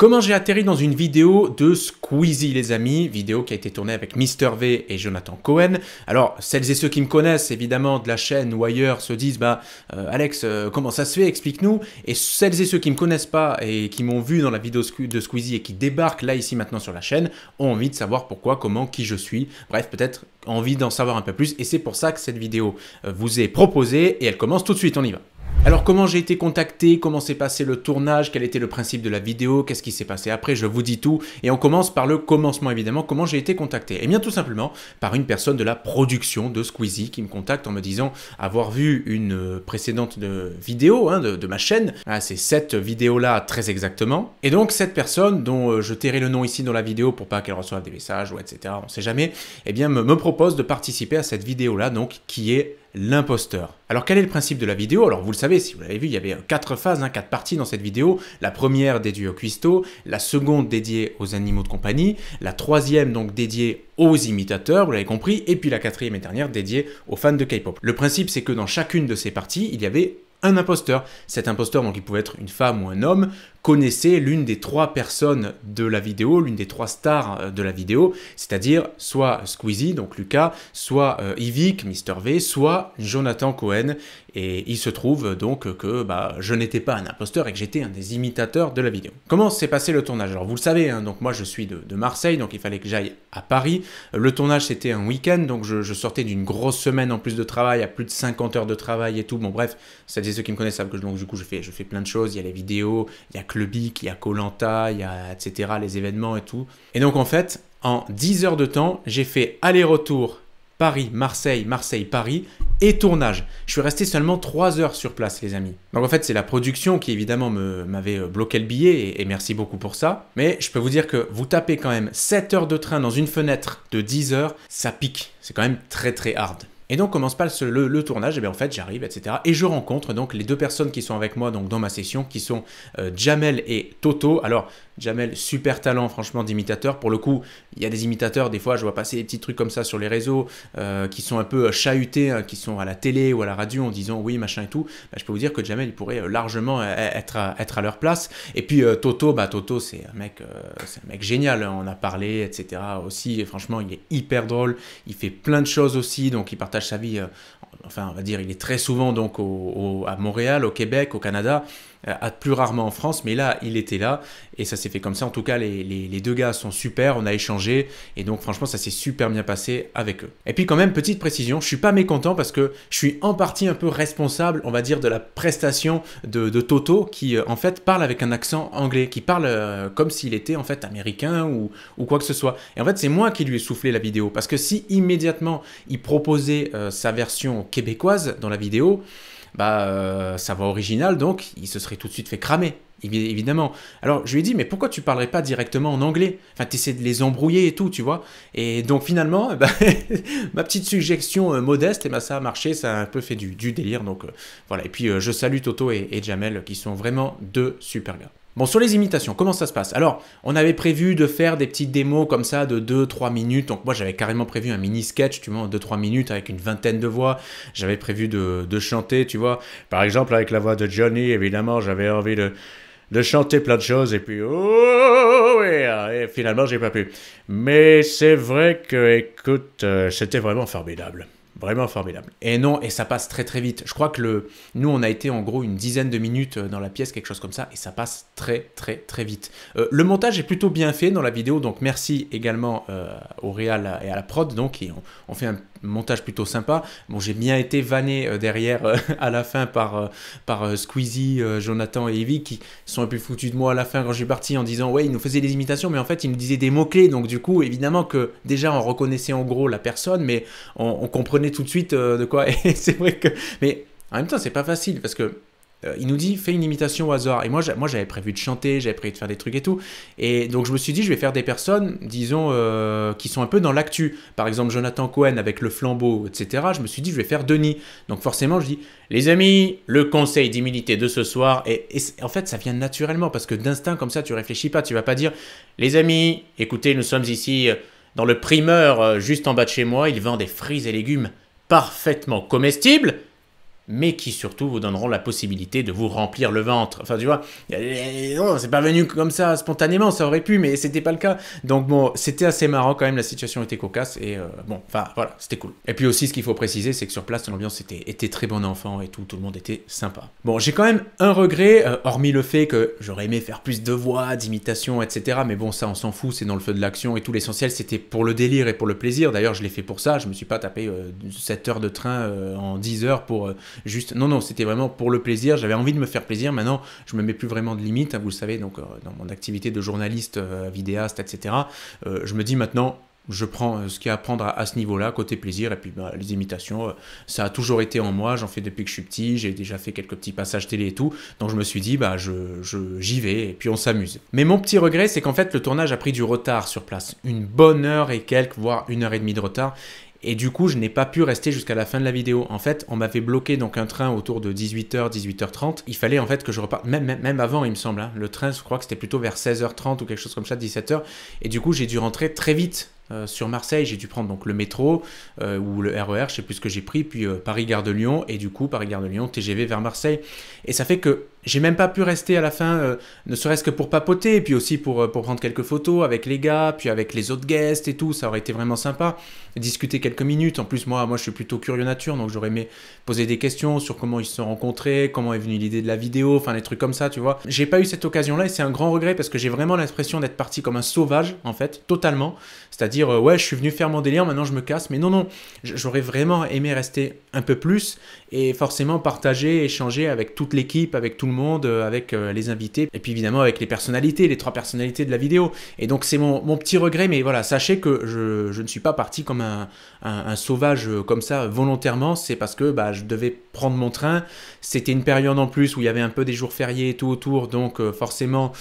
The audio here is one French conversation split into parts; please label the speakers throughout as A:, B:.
A: Comment j'ai atterri dans une vidéo de Squeezie, les amis, vidéo qui a été tournée avec Mister V et Jonathan Cohen. Alors, celles et ceux qui me connaissent, évidemment, de la chaîne ou ailleurs, se disent, Alex, comment ça se fait, explique-nous. Et celles et ceux qui me connaissent pas et qui m'ont vu dans la vidéo de Squeezie et qui débarquent là, ici, maintenant sur la chaîne, ont envie de savoir pourquoi, comment, qui je suis. Bref, peut-être envie d'en savoir un peu plus. Et c'est pour ça que cette vidéo vous est proposée et elle commence tout de suite, on y va. Alors comment j'ai été contacté, comment s'est passé le tournage, quel était le principe de la vidéo, qu'est-ce qui s'est passé après, je vous dis tout. Et on commence par le commencement évidemment, comment j'ai été contacté. Eh bien tout simplement par une personne de la production de Squeezie qui me contacte en me disant avoir vu une précédente vidéo de ma chaîne. Ah, c'est cette vidéo-là très exactement. Et donc cette personne dont je tairai le nom ici dans la vidéo pour pas qu'elle reçoive des messages ou etc. On sait jamais. Eh bien me propose de participer à cette vidéo-là donc qui est l'imposteur. Alors quel est le principe de la vidéo? Alors vous le savez, si vous l'avez vu, il y avait 4 phases, 4 parties dans cette vidéo. La première dédiée aux cuistots, la seconde dédiée aux animaux de compagnie, la troisième donc dédiée aux imitateurs, vous l'avez compris, et puis la quatrième et dernière dédiée aux fans de K-pop. Le principe c'est que dans chacune de ces parties, il y avait un imposteur. Cet imposteur, donc il pouvait être une femme ou un homme, connaissait l'une des 3 personnes de la vidéo, l'une des 3 stars de la vidéo, c'est-à-dire soit Squeezie, donc Lucas, soit Yvick, Mister V, soit Jonathan Cohen. Et il se trouve donc que je n'étais pas un imposteur et que j'étais un des imitateurs de la vidéo. Comment s'est passé le tournage? Alors vous le savez, donc moi je suis de Marseille, donc il fallait que j'aille à Paris. Le tournage c'était un week-end, donc je sortais d'une grosse semaine en plus de travail, à plus de 50 heures de travail et tout. Bon bref, celles et ceux qui me connaissent savent que donc, du coup je fais plein de choses, il y a les vidéos, il y a Clubic, il y a Koh Lanta, il y a etc. les événements et tout. Et donc en fait, en 10 heures de temps, j'ai fait aller-retour Paris, Marseille, Marseille, Paris et tournage. Je suis resté seulement 3 heures sur place, les amis. Donc en fait, c'est la production qui évidemment m'avait bloqué le billet et merci beaucoup pour ça. Mais je peux vous dire que vous tapez quand même 7 heures de train dans une fenêtre de 10 heures, ça pique. C'est quand même très très hard. Et donc comment se passe le tournage? Et bien en fait j'arrive, etc. Et je rencontre donc les 2 personnes qui sont avec moi donc dans ma session, qui sont Jamel et Toto. Alors Jamel, super talent franchement d'imitateur. Pour le coup, il y a des imitateurs, des fois je vois passer des petits trucs comme ça sur les réseaux qui sont un peu chahutés, qui sont à la télé ou à la radio en disant oui machin et tout. Je peux vous dire que Jamel il pourrait largement être à leur place. Et puis Toto, Toto c'est un mec génial, on a parlé, etc. aussi. Et franchement il est hyper drôle, il fait plein de choses aussi, donc il partage sa vie, enfin on va dire il est très souvent donc à Montréal, au Québec, au Canada, plus rarement en France, mais là il était là et ça s'est fait comme ça. En tout cas les 2 gars sont super, on a échangé et donc franchement ça s'est super bien passé avec eux. Et puis quand même petite précision, je suis pas mécontent parce que je suis en partie un peu responsable, on va dire, de la prestation de Toto qui en fait parle avec un accent anglais, qui parle comme s'il était en fait américain ou quoi que ce soit. Et en fait c'est moi qui lui ai soufflé la vidéo parce que si immédiatement il proposait sa version québécoise dans la vidéo, sa voix originale, donc il se serait tout de suite fait cramer, évidemment. Alors je lui ai dit, mais pourquoi tu parlerais pas directement en anglais? Enfin, tu essaies de les embrouiller et tout, tu vois. Et donc finalement, ma petite suggestion modeste, ça a marché, ça a un peu fait du délire. Donc voilà, et puis je salue Toto et Jamel, qui sont vraiment 2 super gars. Bon, sur les imitations, comment ça se passe? Alors, on avait prévu de faire des petites démos comme ça de 2-3 minutes. Donc moi, j'avais carrément prévu un mini-sketch, tu vois, en 2-3 minutes avec une vingtaine de voix. J'avais prévu de chanter, tu vois. Par exemple, avec la voix de Johnny, évidemment, j'avais envie de chanter plein de choses. Et puis, oh, et finalement, j'ai pas pu. Mais c'est vrai que, écoute, c'était vraiment formidable. Vraiment formidable. Et non, et ça passe très très vite. Je crois que nous, on a été en gros une dizaine de minutes dans la pièce, quelque chose comme ça, et ça passe très très très vite. Le montage est plutôt bien fait dans la vidéo, donc merci également au réal et à la prod, donc on fait un montage plutôt sympa. Bon, j'ai bien été vanné derrière à la fin par Squeezie, Jonathan et Evie qui sont un peu foutus de moi à la fin quand je suis parti en disant ouais, ils nous faisaient des imitations, mais en fait ils nous disaient des mots-clés, donc du coup évidemment que déjà on reconnaissait en gros la personne, mais on comprenait tout de suite de quoi. Et c'est vrai que, mais en même temps c'est pas facile parce que il nous dit fais une imitation au hasard, et moi j'avais prévu de chanter, j'avais prévu de faire des trucs et tout, et donc je me suis dit je vais faire des personnes disons qui sont un peu dans l'actu, par exemple Jonathan Cohen avec le flambeau, etc. Je me suis dit je vais faire Denis, donc forcément je dis les amis, le conseil d'immunité de ce soir, et en fait ça vient naturellement parce que d'instinct comme ça tu réfléchis pas, tu vas pas dire les amis écoutez nous sommes ici dans le primeur juste en bas de chez moi, il vend des fruits et légumes parfaitement comestibles. mais qui surtout vous donneront la possibilité de vous remplir le ventre. Enfin, tu vois, non, c'est pas venu comme ça spontanément, ça aurait pu, mais c'était pas le cas. Donc bon, c'était assez marrant quand même, la situation était cocasse, et bon, enfin voilà, c'était cool. Et puis aussi, ce qu'il faut préciser, c'est que sur place, l'ambiance était très bon enfant et tout le monde était sympa. Bon, j'ai quand même un regret, hormis le fait que j'aurais aimé faire plus de voix, d'imitation, etc. Mais bon, ça, on s'en fout, c'est dans le feu de l'action et tout. L'essentiel, c'était pour le délire et pour le plaisir. D'ailleurs, je l'ai fait pour ça, je me suis pas tapé 7 heures de train en 10 heures pour... juste, non, c'était vraiment pour le plaisir, j'avais envie de me faire plaisir, maintenant je me mets plus vraiment de limites, hein, vous le savez, donc dans mon activité de journaliste, vidéaste, etc., je me dis maintenant, je prends ce qu'il y a à prendre à ce niveau-là, côté plaisir, et puis bah, les imitations, ça a toujours été en moi, j'en fais depuis que je suis petit, j'ai déjà fait quelques petits passages télé et tout, donc je me suis dit, bah j'y vais, et puis on s'amuse. Mais mon petit regret, c'est qu'en fait, le tournage a pris du retard sur place, une bonne heure et quelques, voire 1 heure et demie de retard, et du coup, je n'ai pas pu rester jusqu'à la fin de la vidéo. En fait, on m'avait bloqué donc un train autour de 18h, 18h30. Il fallait en fait que je reparte, même avant, il me semble. Hein. Le train, je crois que c'était plutôt vers 16h30 ou quelque chose comme ça, 17h. Et du coup, j'ai dû rentrer très vite sur Marseille. J'ai dû prendre donc le métro ou le RER, je sais plus ce que j'ai pris, puis Paris-Gare de Lyon. Et du coup, Paris-Gare de Lyon, TGV vers Marseille. Et ça fait que j'ai même pas pu rester à la fin, ne serait-ce que pour papoter, et puis aussi pour prendre quelques photos avec les gars, puis avec les autres guests et tout, ça aurait été vraiment sympa. Discuter quelques minutes, en plus moi je suis plutôt curieux nature, donc j'aurais aimé poser des questions sur comment ils se sont rencontrés, comment est venue l'idée de la vidéo, enfin des trucs comme ça, tu vois. J'ai pas eu cette occasion-là, et c'est un grand regret, parce que j'ai vraiment l'impression d'être parti comme un sauvage, en fait, totalement. C'est-à-dire, ouais, je suis venu faire mon délire, maintenant je me casse, mais non, j'aurais vraiment aimé rester un peu plus, et forcément partager, échanger avec toute l'équipe, avec tout le monde, avec les invités, et puis évidemment avec les personnalités, les 3 personnalités de la vidéo. Et donc c'est mon petit regret, mais voilà, sachez que je ne suis pas parti comme un sauvage comme ça volontairement, c'est parce que bah, je devais prendre mon train, c'était une période en plus où il y avait un peu des jours fériés et tout autour, donc forcément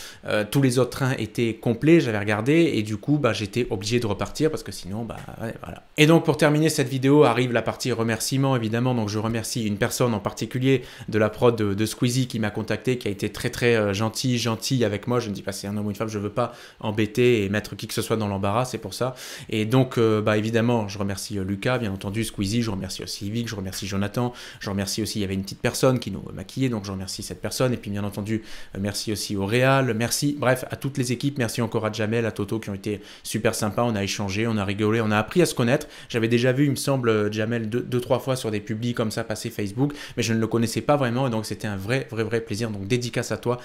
A: tous les autres trains étaient complets, j'avais regardé, et du coup bah, j'étais obligé de repartir, parce que sinon, bah ouais, voilà. Et donc pour terminer cette vidéo, arrive la partie remerciements, évidemment, donc je remercie une personne en particulier de la prod de Squeezie qui m'a contacté, qui a été très gentil avec moi. Je ne dis pas c'est un homme ou une femme, je veux pas embêter et mettre qui que ce soit dans l'embarras, c'est pour ça. Et donc bah évidemment je remercie Lucas, bien entendu, Squeezie, je remercie aussi Vic, je remercie Jonathan, je remercie aussi, il y avait une petite personne qui nous maquillait, donc je remercie cette personne, et puis bien entendu merci aussi au Réal, merci bref à toutes les équipes, merci encore à Jamel, à Toto qui ont été super sympas, on a échangé, on a rigolé, on a appris à se connaître. J'avais déjà vu, il me semble, Jamel 2-3 fois sur des publis comme ça passer Facebook, mais je ne le connaissais pas vraiment, et donc c'était un vrai plaisir. Donc dédicace à toi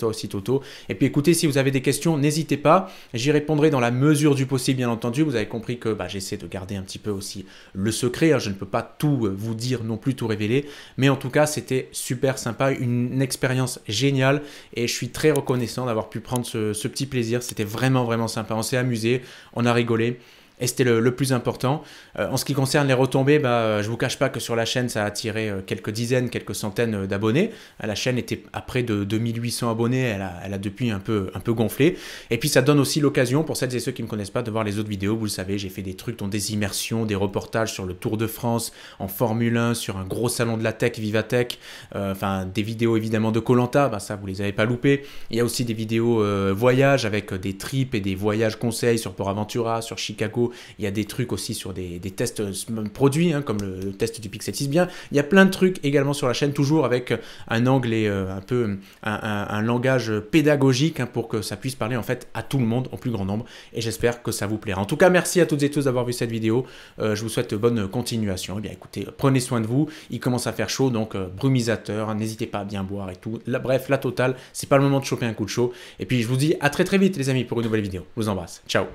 A: aussi Toto. Et puis écoutez, si vous avez des questions, n'hésitez pas, j'y répondrai dans la mesure du possible, bien entendu. Vous avez compris que bah, j'essaie de garder un petit peu aussi le secret, hein. Je ne peux pas tout vous dire non plus, tout révéler, mais en tout cas c'était super sympa, une expérience géniale, et je suis très reconnaissant d'avoir pu prendre ce petit plaisir. C'était vraiment sympa, on s'est amusé, on a rigolé. Et c'était le plus important. En ce qui concerne les retombées, bah, je ne vous cache pas que sur la chaîne, ça a attiré quelques dizaines, quelques centaines d'abonnés. La chaîne était à près de 2800 abonnés, elle a depuis un peu gonflé. Et puis ça donne aussi l'occasion, pour celles et ceux qui ne me connaissent pas, de voir les autres vidéos. Vous le savez, j'ai fait des trucs, dont des immersions, des reportages sur le Tour de France, en Formule 1, sur un gros salon de la tech, Vivatech. Enfin, des vidéos évidemment de Koh-Lanta, bah, ça vous les avez pas loupées. Il y a aussi des vidéos voyages avec des trips et des voyages conseils sur Port Aventura, sur Chicago. Il y a des trucs aussi sur des tests produits, hein, comme le test du Pixel 6 bien. Il y a plein de trucs également sur la chaîne, toujours avec un angle et un peu un langage pédagogique, hein, pour que ça puisse parler en fait à tout le monde, au plus grand nombre. Et j'espère que ça vous plaira. En tout cas, merci à toutes et tous d'avoir vu cette vidéo. Je vous souhaite bonne continuation. Eh bien, écoutez, prenez soin de vous. Il commence à faire chaud, donc brumisateur. N'hésitez pas à bien boire et tout. Bref, la totale. C'est pas le moment de choper un coup de chaud. Et puis, je vous dis à très vite, les amis, pour une nouvelle vidéo. Je vous embrasse. Ciao.